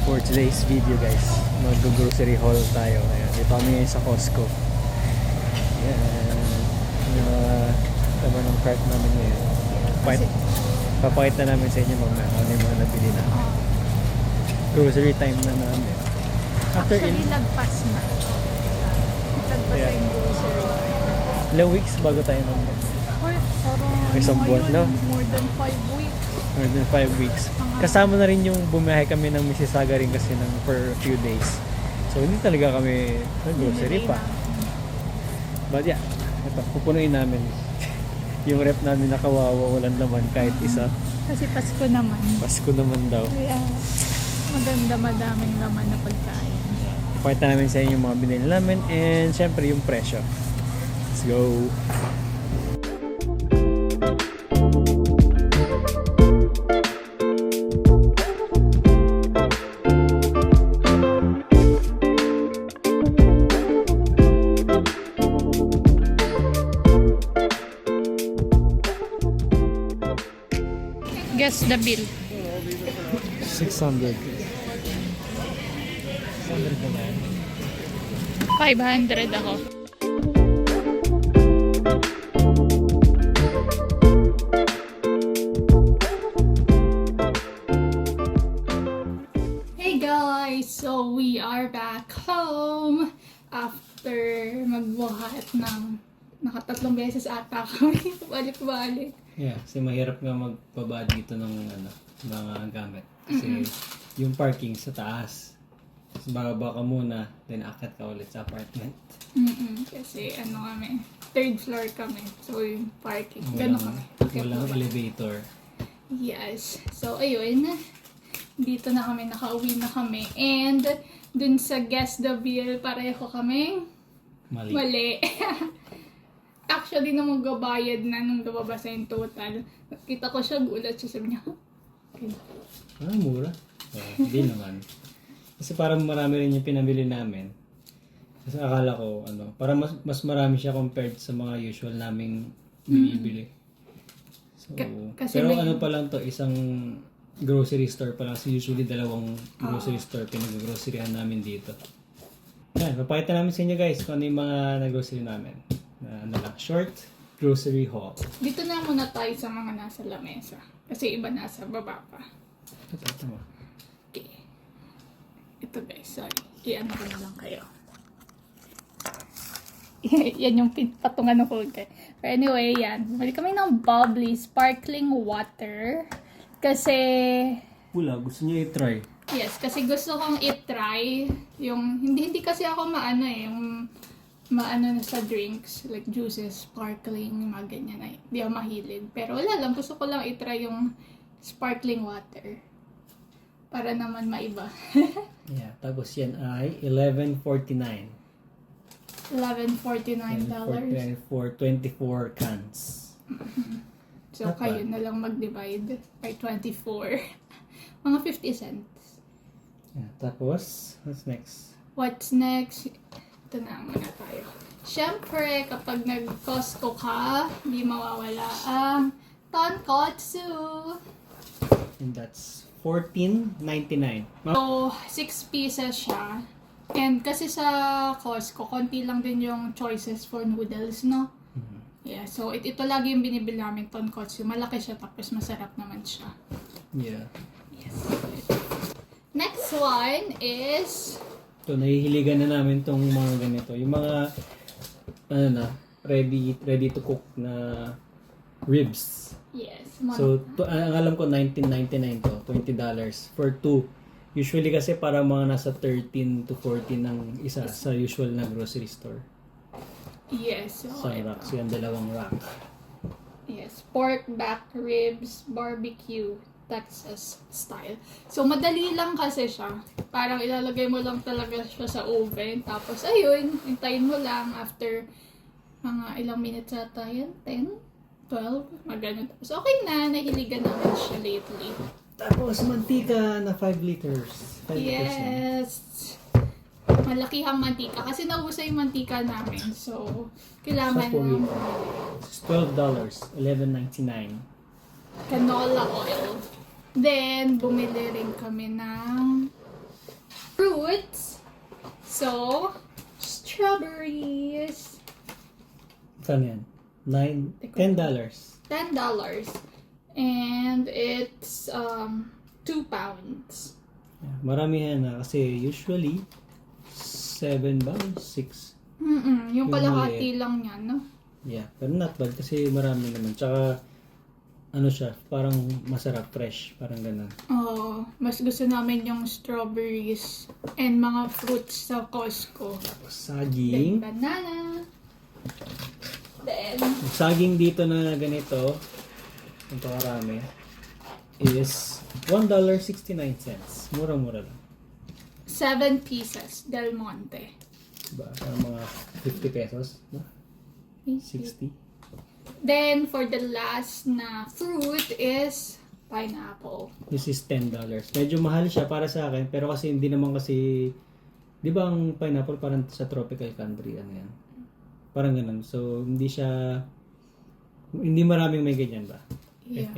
for today's video guys. Mag-grocery haul tayo. Ayan, dito kami ngayon sa Costco. Ayan. Yung tama ng cart namin ngayon. Papakita namin sa inyo mamaya ano yung mga nabili na. Grocery time na namin. Actually, lagpas na. Lagpas Yeah. na yung grocery. Ilang weeks bago tayo namin. Or parang Isang buwan, no? more than 5 weeks. More than 5 weeks. Kasama na rin yung bumiyahe kami ng Mississauga rin kasi for a few days. So hindi talaga kami nag-grocery pa. But yeah, ito, pupunuin namin. Yung rep namin nakawawa, walang laman kahit isa. Kasi Pasko naman. Pasko naman daw. Kaya maganda, madaming laman na pagkain. Pakita namin sa inyo yung mga binili namin and syempre yung presyo. Let's go! Guess the bill. 600. 600 na ba? 500 ako. Hey guys! So we are back home after magbuhat ng nakatatlong beses ata kami. Balik-balik. Yeah, kasi mahirap nga magbaba dito ng mga gamit. Kasi yung parking sa taas. Tapos bababa ka muna, then akit ka ulit sa apartment. Kasi kami, third floor kami. So yung parking, gano'n kami. Walang elevator. Yes. So ayun, dito na kami, nakauwi na kami. And dun sa Guess the Bill, pareho kaming mali. Actually, nung magbabayad na, nung nababasa yung total, nakita ko siya, gulat siya, sabi niya, okay. Mura. Hindi naman. Kasi parang marami rin yung pinamili namin. Kasi akala ko, para mas marami siya compared sa mga usual naming binibili. So, Kasi pero may- pa lang to, isang grocery store pa lang. So usually dalawang grocery store pinag-groceryan namin dito. Yan, papakita namin sa inyo guys kung ano yung mga nag-grocery namin. Short grocery haul. Dito na muna tayo sa mga nasa lamesa. Kasi iba nasa baba pa. Ito mo. Okay. Ito guys, sorry. I-ano ko na lang kayo. Yan yung patungan ng hulga. But anyway, yan. Bumili kami ng bubbly sparkling water. Kasi, Wala, gusto niya i-try. yes, kasi gusto kong i-try yung, hindi kasi ako yung maano na sa drinks, like juices, sparkling, mga ganyan. Hindi ako mahilig. Pero wala lang, gusto ko lang i-try yung sparkling water. Para naman maiba. Yeah, tapos yan ay $11.49. $11.49. For 24 cans. So, kayo na lang mag-divide by 24. Mga 50 cents. Yeah, tapos, what's next? What's next? Ito na muna tayo. Siyempre, kapag nag-Costco ka, hindi mawawala ang tonkotsu. And that's $14.99. So, 6 pieces siya. And kasi sa Costco, konti lang din yung choices for noodles, no? Yeah, so ito lagi yung binibili namin, tonkotsu. Malaki siya, tapos masarap naman siya. Yeah. Yes. Next one is... So, nahihiligan na namin tong mga ganito. Yung mga, ready to cook na ribs. Yes. So, ang alam ko, $19.99 to. $20 for 2. Usually kasi para mga nasa 13 to 14 ng isa sa usual na grocery store. Yes. So, Sa rack. So, yung dalawang rack. yes. Pork back ribs, barbecue, Texas style. So, madali lang kasi siya. Parang ilalagay mo lang talaga siya sa oven. Tapos, ayun, hintayin mo lang after mga ilang minutes ata yan. 10? 12? Magano. Tapos, okay na. Nahiligan naman siya lately. Tapos, mantika na 5 liters. 5 liters na. Yes. Malakihang mantika. Kasi naubusan yung mantika namin. So, kailangan Sa na It's $12. $11.99. canola oil. Then, bumili rin kami ng fruits. So, strawberries. Saan yan? $10. $10. And it's 2 pounds. Maramihan na kasi usually 7 ba? 6. Yung Yung kalahati lang yan, no? Yeah, pero not bad kasi marami naman. Tsaka ano siya, parang masarap, fresh, parang ganun. Oh, mas gusto namin yung strawberries and mga fruits sa Costco. Then Saging. banana. Then, Saging dito na ganito, ito karami, is $1.69. Murang-mura lang. 7 pieces Del Monte. Diba? Parang mga 50 pesos. No? 60. Then, for the last na fruit is pineapple. This is $10. Medyo mahal siya para sa akin, pero kasi hindi naman kasi, di ba ang pineapple parang sa tropical country, ano yan? Parang ganun. So, hindi maraming may ganyan ba? Yeah.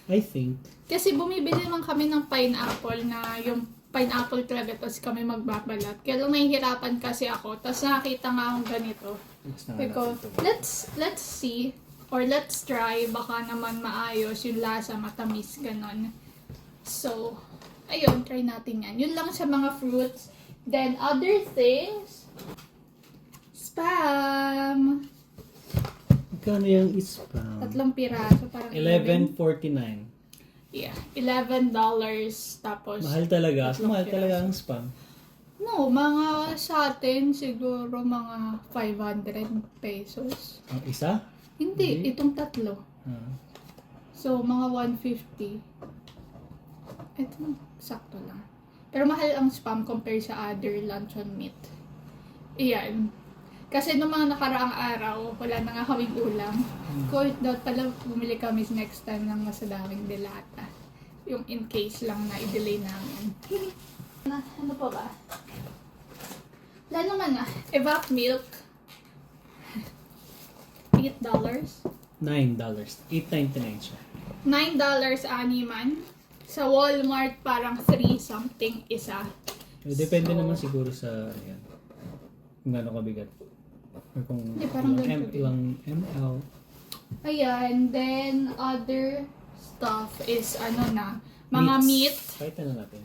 I think. Kasi bumibili naman kami ng pineapple na yung pineapple talaga, tapos kami magbabalat. Kaya lang nahihirapan kasi ako, tapos nakakita nga akong ganito. Sabi ko, let's see, or let's try, baka naman maayos yung lasa, matamis, ganon. So, ayun, try natin yan. Yun lang sa mga fruits. Then, other things, Spam! Magkano yung spam? 3 piraso, parang 11.49. Yeah, $11. Tapos, Mahal talaga. So, mahal talaga ang spam. no, mga sa atin, siguro mga 500 pesos. Ang isa? Hindi, Hindi. itong tatlo. Ah. So, mga 150. Ito, sakto lang. Pero mahal ang spam compare sa other luncheon meat. Iyan. Kasi nung mga nakaraang araw, wala na nga kaming ulam. Kung dapat pala bumili kami next time ng masadaming delata. Yung in case lang na i-delay namin. Ano pa ba? Wala naman na. Evap milk. $8. $9. $8.99 siya. $9 animan. Sa Walmart, parang 3 something isa. Depende So, naman siguro sa ano yan. Kung gaano kabigat. Or kung Hindi, parang ganito din. ilang ml. Ayan, then other stuff is ano na, mga meat. Kahit ano natin.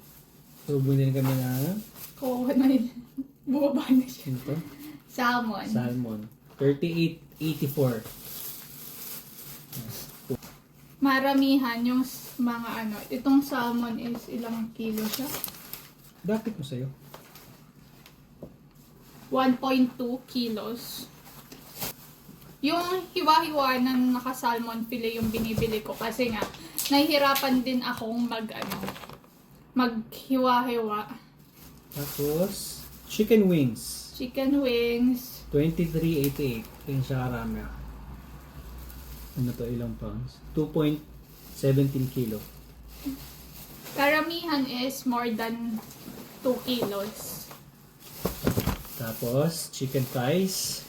So, bumili kami na Kuha na yun. Bumaba na siya. ito, Salmon. salmon. $38.84. Maramihan yung mga ano. Itong salmon is ilang kilo siya? Bakit mo sa'yo? 1.2 kilos. Yung hiwa-hiwa na naka-salmon fillet yung binibili ko kasi nga nahihirapan din akong maghiwa-hiwa. Tapos, chicken wings. Chicken wings. $23.88. Yan siya karami. Ano to, ilang pounds? 2.17 kilo. Karamihan is more than 2 kilos. Tapos, chicken thighs.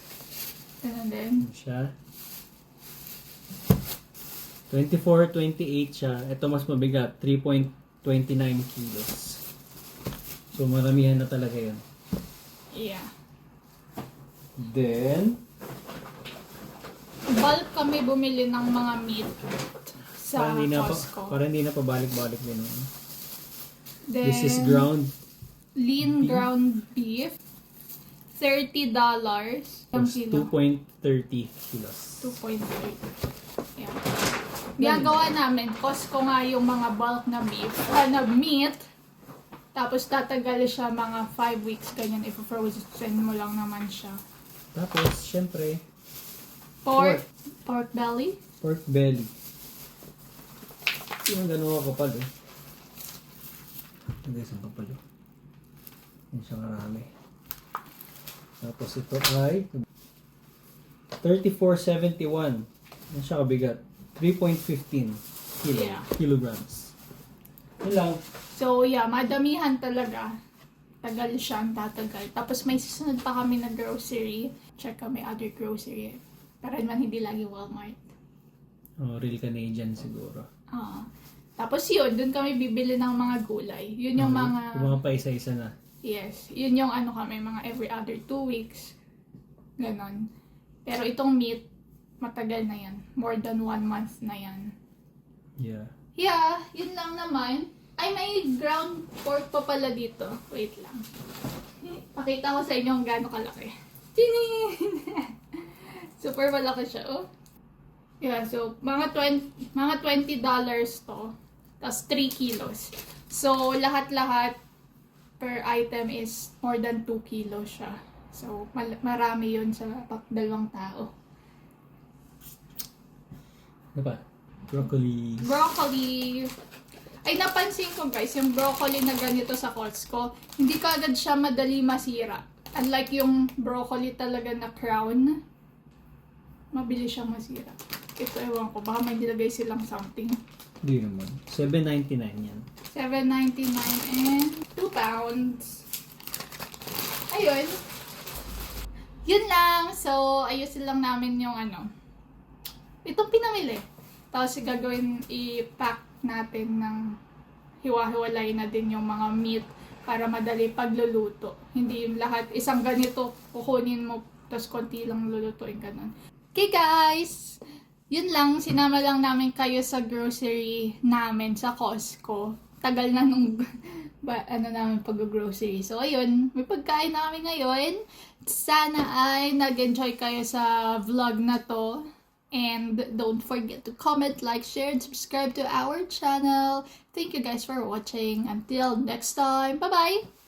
Ano din? Ano siya? 24.28 siya. Ito mas mabigat. 3.29 kilos. So, maramihan na talaga yun. Yeah. Then, Bulk kami bumili ng mga meat sa Costco. parang hindi na pabalik-balik din. No? Then, This is ground. lean beef. ground beef. $30 ang kilo. 2.30 kilos. 2.3. Yeah. Ginagawa namin, Costco nga yung mga bulk na beef, na meat. Tapos tatagal siya mga 5 weeks, ganyan, if-frozen mo lang naman siya. Tapos, syempre, Pork belly. pork belly. Yung gano'n kapal eh. Guys, ang kapal eh. Yan siya karami. Tapos ito ay $34.71. Yan siya kabigat. 3.15 Yeah. kilograms. Yan lang. So yeah, madamihan talaga. Tagal siya, ang tatagal. Tapos may susunod pa kami na grocery. Check kami other grocery. Para naman hindi lagi Walmart. Oh, real Canadian siguro. Tapos yun, dun kami bibili ng mga gulay. Yun yung mga... Yung mga paisa-isa na. Yes, yun yung ano kami, mga every other 2 weeks. Ganon. Pero itong meat, matagal na yan. More than 1 month na yan. Yeah. Yeah, yun lang naman. Ay, may ground pork pa pala dito. Wait lang. Pakita ko sa inyo kung gaano kalaki. Tinin! Super malaki siya, oh. Yeah, so, mga $20 to. Tapos 3 kilos. So, lahat-lahat per item is more than 2 kilos siya. So, marami yun sa dalawang tao. Ano ba? Broccoli. Broccoli. Ay, napansin ko guys, yung broccoli na ganito sa Costco, hindi kaagad siya madali masira. Unlike yung broccoli talaga na crown, mabilis siyang masira. Ito, ewan ko, baka may nilagay silang something. Hindi naman. $7.99 yan. $7.99 and 2 pounds. Ayun. Yun lang. So, ayusin lang namin yung ano. Itong pinamili. Tapos gagawin, i-pack natin ng hiwa-hiwalay na din yung mga meat para madali pagluluto. Hindi yung lahat, isang ganito, kukunin mo, tapos konti lang lulutuin ka nun. Okay guys! Yun lang, sinama lang namin kayo sa grocery namin sa Costco. Tagal na nung namin pag-grocery. So, ayun, may pagkain na kami ngayon. Sana ay nag-enjoy kayo sa vlog na to. And don't forget to comment, like, share, and subscribe to our channel. Thank you guys for watching. Until next time, bye-bye!